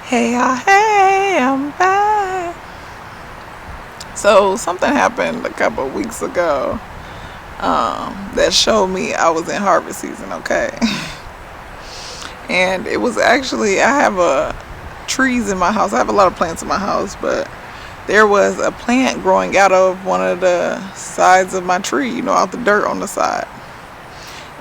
Hey, I'm back. So something happened a couple of weeks ago that showed me I was in harvest season, okay? And it was actually, I have trees in my house. I have a lot of plants in my house, but there was a plant growing out of one of the sides of my tree, out the dirt on the side.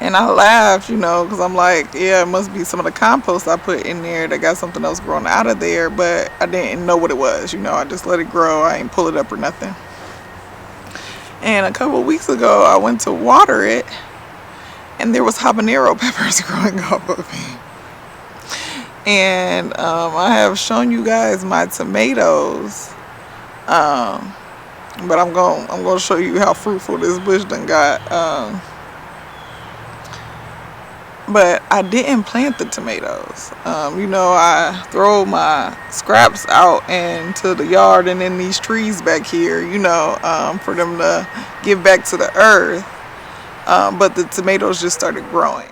And I laughed, because I'm like, yeah, it must be some of the compost I put in there that got something else growing out of there, but I didn't know what it was. I just let it grow. I ain't pull it up or nothing. And a couple of weeks ago, I went to water it, and there was habanero peppers growing off of it. And I have shown you guys my tomatoes, um, but I'm gonna show you how fruitful this bush done got. But I didn't plant the tomatoes. I throw my scraps out into the yard and in these trees back here, for them to give back to the earth. But the tomatoes just started growing.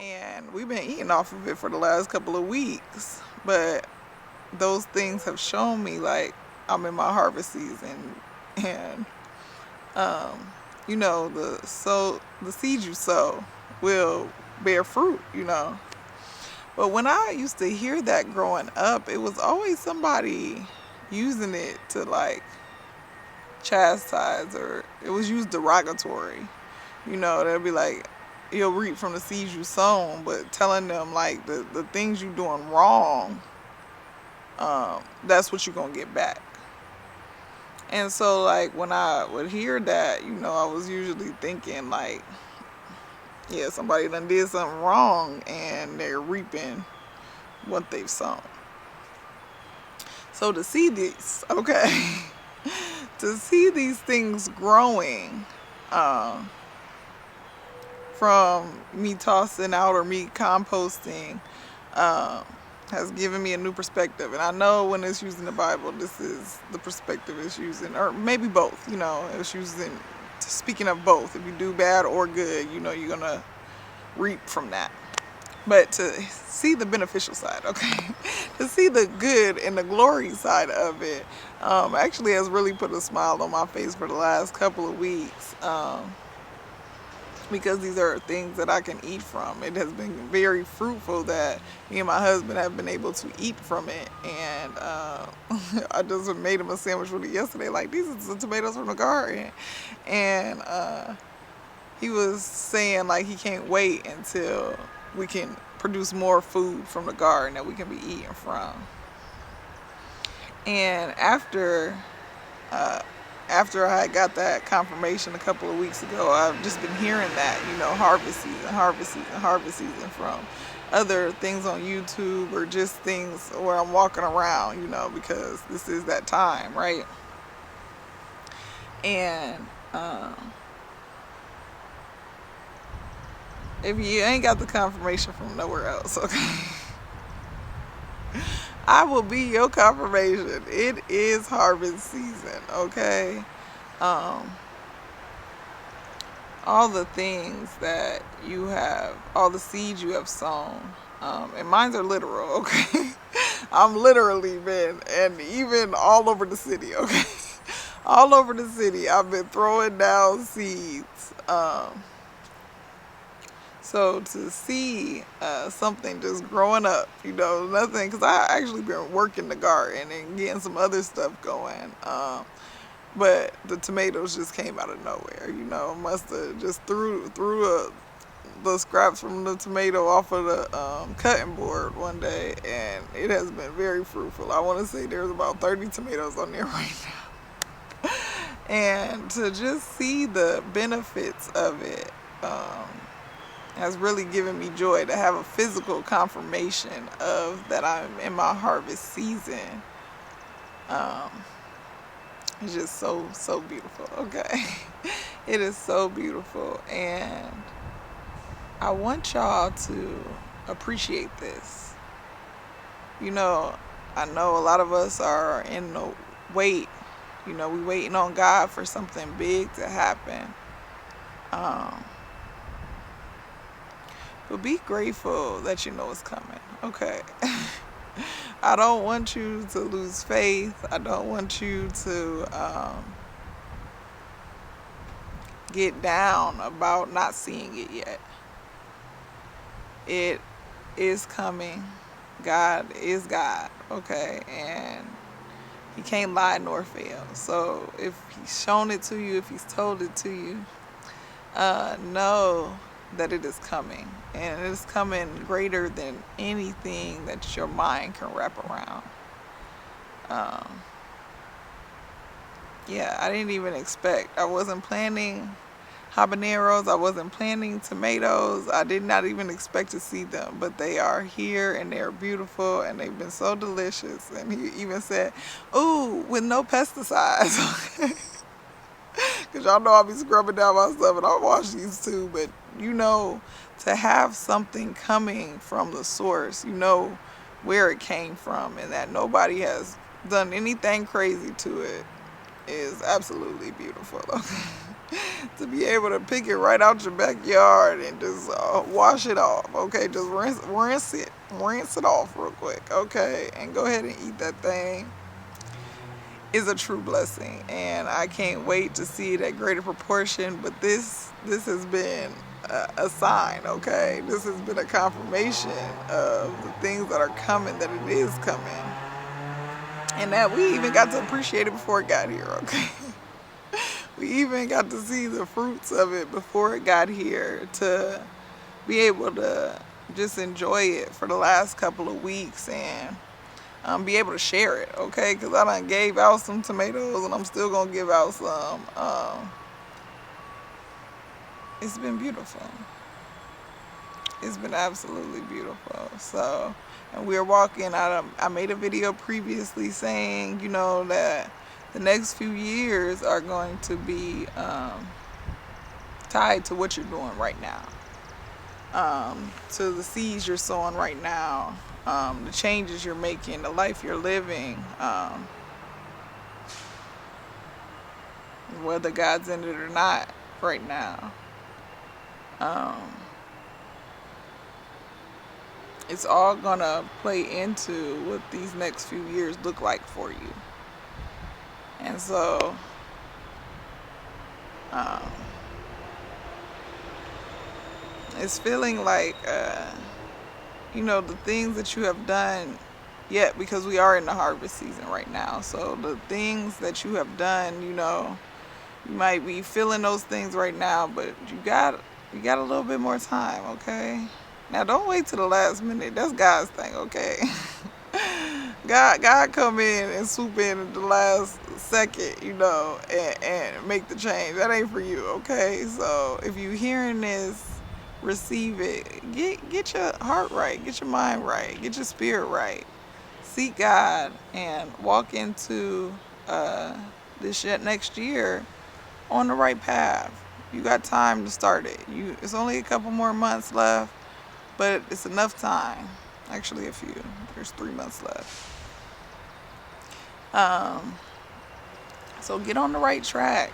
And we've been eating off of it for the last couple of weeks. But those things have shown me like I'm in my harvest season, and um, the seed you sow will bear fruit. But when I used to hear that growing up, it was always somebody using it to like chastise, or it was used derogatory. They'll be like, you'll reap from the seeds you sown, but telling them like the things you doing wrong, that's what you're gonna get back. And so like when I would hear that, I was usually thinking like, yeah, somebody done did something wrong and they're reaping what they've sown. So to see this, okay, to see these things growing, um, from me tossing out or me composting, um, has given me a new perspective. And I know when it's using the Bible, this is the perspective it's using, or maybe both. It's using, speaking of both. If you do bad or good, you're gonna reap from that. But to see the beneficial side, okay, to see the good and the glory side of it, actually has really put a smile on my face for the last couple of weeks. Because these are things that I can eat from. It has been very fruitful that me and my husband have been able to eat from it. And I just made him a sandwich with it yesterday. Like, these are the tomatoes from the garden. And he was saying, like, he can't wait until we can produce more food from the garden that we can be eating from. And uh, after I got that confirmation a couple of weeks ago, I've just been hearing that, harvest season, harvest season, harvest season from other things on YouTube, or just things where I'm walking around, because this is that time, right? And if you ain't got the confirmation from nowhere else, okay, I will be your confirmation. It is harvest season, okay? Um, all the things that you have, all the seeds you have sown, and mines are literal, okay? I'm literally been, and even all over the city, okay? All over the city, I've been throwing down seeds. So to see something just growing up, nothing, because I actually been working the garden and getting some other stuff going. But the tomatoes just came out of nowhere, must have just threw the scraps from the tomato off of the cutting board one day, and it has been very fruitful. I want to say there's about 30 tomatoes on there right now. And to just see the benefits of it, has really given me joy to have a physical confirmation of that I'm in my harvest season. It's just so beautiful, okay? It is so beautiful, and I want y'all to appreciate this. I know a lot of us are in the wait. We waiting on God for something big to happen. But be grateful that you know it's coming, okay? I don't want you to lose faith. I don't want you to get down about not seeing it yet. It is coming. God is God, okay? And He can't lie nor fail. So if He's shown it to you, if He's told it to you, know that it is coming, and it is coming greater than anything that your mind can wrap around. I didn't even expect. I wasn't planning habaneros. I wasn't planning tomatoes. I did not even expect to see them, but they are here, and they're beautiful, and they've been so delicious. And he even said, "Ooh, with no pesticides." Because y'all know I'll be scrubbing down my stuff, and I'll wash these too. But to have something coming from the source, where it came from, and that nobody has done anything crazy to it, is absolutely beautiful. To be able to pick it right out your backyard and just wash it off, okay? Just rinse it off real quick, okay? And go ahead and eat that thing. Is a true blessing, and I can't wait to see it at greater proportion. But this has been a sign, okay? This has been a confirmation of the things that are coming, that it is coming, and that we even got to appreciate it before it got here, okay? We even got to see the fruits of it before it got here, to be able to just enjoy it for the last couple of weeks, and be able to share it, okay? Because I done gave out some tomatoes, and I'm still going to give out some. It's been beautiful. It's been absolutely beautiful. So, and we're walking out. I made a video previously saying, that the next few years are going to be tied to what you're doing right now, to the seeds you're sowing right now, the changes you're making, the life you're living, whether God's in it or not right now. It's all gonna play into what these next few years look like for you. And so it's feeling like the things that you have done yet, because we are in the harvest season right now. So the things that you have done, you might be feeling those things right now, but you got a little bit more time, okay? Now don't wait till the last minute. That's God's thing, okay? God come in and swoop in at the last second, and make the change. That ain't for you, okay? So if you hearing this, receive it. Get your heart right, get your mind right, get your spirit right. Seek God and walk into this next year on the right path. You got time to start it. It's only a couple more months left, but it's enough time. Actually, a few. There's 3 months left. So get on the right track.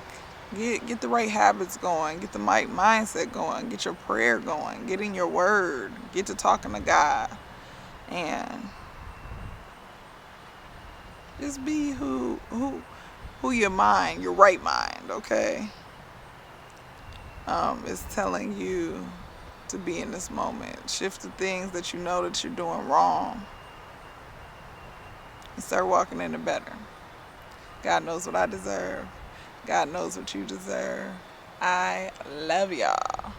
Get the right habits going. Get the right mindset going. Get your prayer going. Get in your word. Get to talking to God. And just be who your mind, your right mind, okay, is telling you to be in this moment. Shift the things that you know that you're doing wrong and start walking in it better. God knows what I deserve. God knows what you deserve. I love y'all.